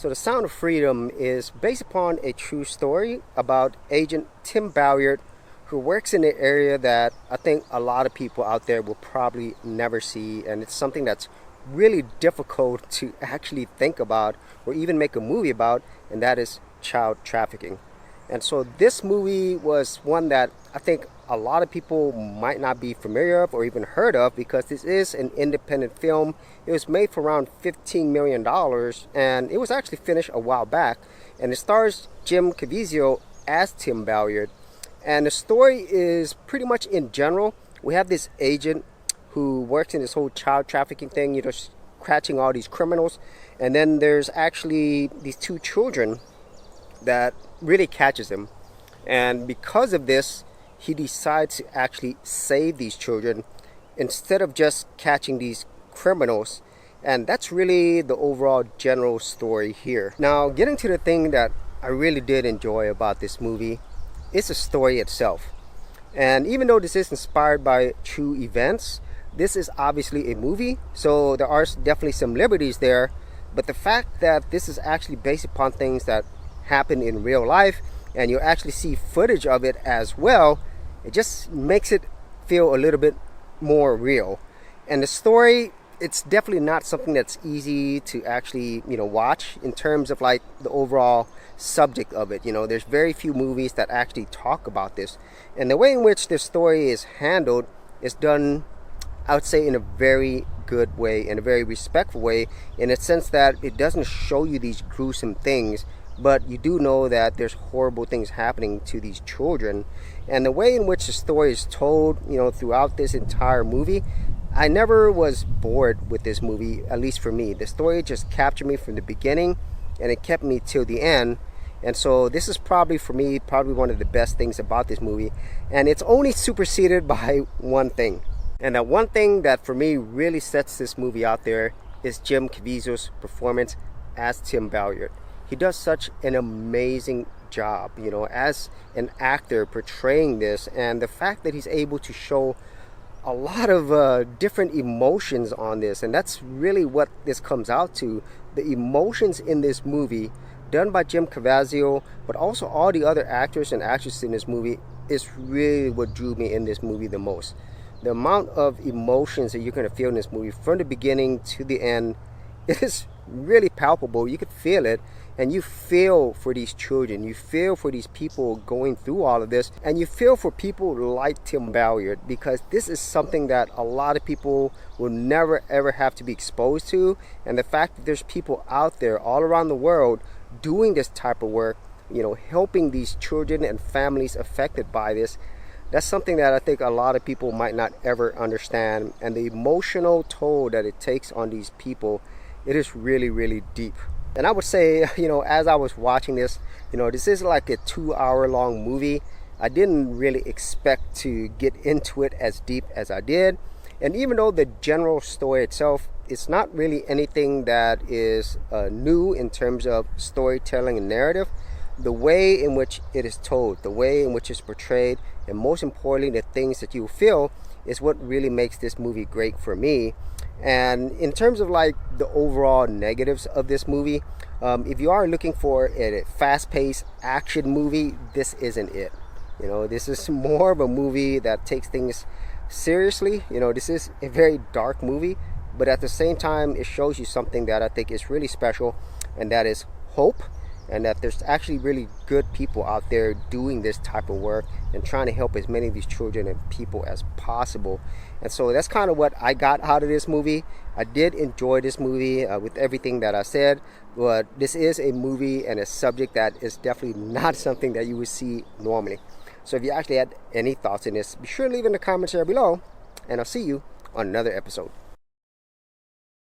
So The Sound of Freedom is based upon a true story about Agent Tim Ballard, who works in an area that I think a lot of people out there will probably never see, and it's something that's really difficult to actually think about or even make a movie about, and that is child trafficking. And so this movie was one that I think a lot of people might not be familiar of or even heard of, because this is an independent film. It was made for around $15 million, and it was actually finished a while back, and it stars Jim Caviezel as Tim Ballard. And the story is pretty much in general. We have this agent who works in this whole child trafficking thing, you know, catching all these criminals. And then there's actually these two children that really catches him. And because of this, he decides to actually save these children instead of just catching these criminals. And that's really the overall general story here. Now, getting to the thing that I really did enjoy about this movie, it's the story itself. And even though this is inspired by true events, this is obviously a movie, so there are definitely some liberties there. But the fact that this is actually based upon things that happen in real life, and you actually see footage of it as well, it just makes it feel a little bit more real. And the story, it's definitely not something that's easy to actually, you know, watch in terms of like the overall subject of it. You know, there's very few movies that actually talk about this, and the way in which this story is handled is done, I would say, in a very good way, in a very respectful way, in a sense that it doesn't show you these gruesome things, but you do know that there's horrible things happening to these children. And the way in which the story is told, you know, throughout this entire movie, I never was bored with this movie, at least for me. The story just captured me from the beginning, and it kept me till the end. And so this is probably, for me, probably one of the best things about this movie. And it's only superseded by one thing. And that one thing that for me really sets this movie out there is Jim Caviezel's performance as Tim Ballard. He does such an amazing job, you know, as an actor portraying this, and the fact that he's able to show a lot of different emotions on this, and that's really what this comes out to. The emotions in this movie, done by Jim Caviezel, but also all the other actors and actresses in this movie, is really what drew me in this movie the most. The amount of emotions that you're going to feel in this movie from the beginning to the end, it is really palpable. You could feel it, and you feel for these children, you feel for these people going through all of this, and you feel for people like Tim Ballard, because this is something that a lot of people will never ever have to be exposed to. And the fact that there's people out there all around the world doing this type of work, you know, helping these children and families affected by this, that's something that I think a lot of people might not ever understand. And the emotional toll that it takes on these people, it is really, really deep. And I would say, you know, as I was watching this, you know, this is like a 2-hour-long movie. I didn't really expect to get into it as deep as I did. And even though the general story itself, it's not really anything that is new in terms of storytelling and narrative, the way in which it is told, the way in which it's portrayed, and most importantly, the things that you feel, is what really makes this movie great for me. And in terms of like the overall negatives of this movie, if you are looking for a fast-paced action movie, this isn't it. You know, this is more of a movie that takes things seriously. You know, this is a very dark movie, but at the same time, it shows you something that I think is really special, and that is hope, and that there's actually really good people out there doing this type of work and trying to help as many of these children and people as possible. And so that's kind of what I got out of this movie. I did enjoy this movie with everything that I said, but this is a movie and a subject that is definitely not something that you would see normally. So if you actually had any thoughts in this, be sure to leave in the comments there below, and I'll see you on another episode.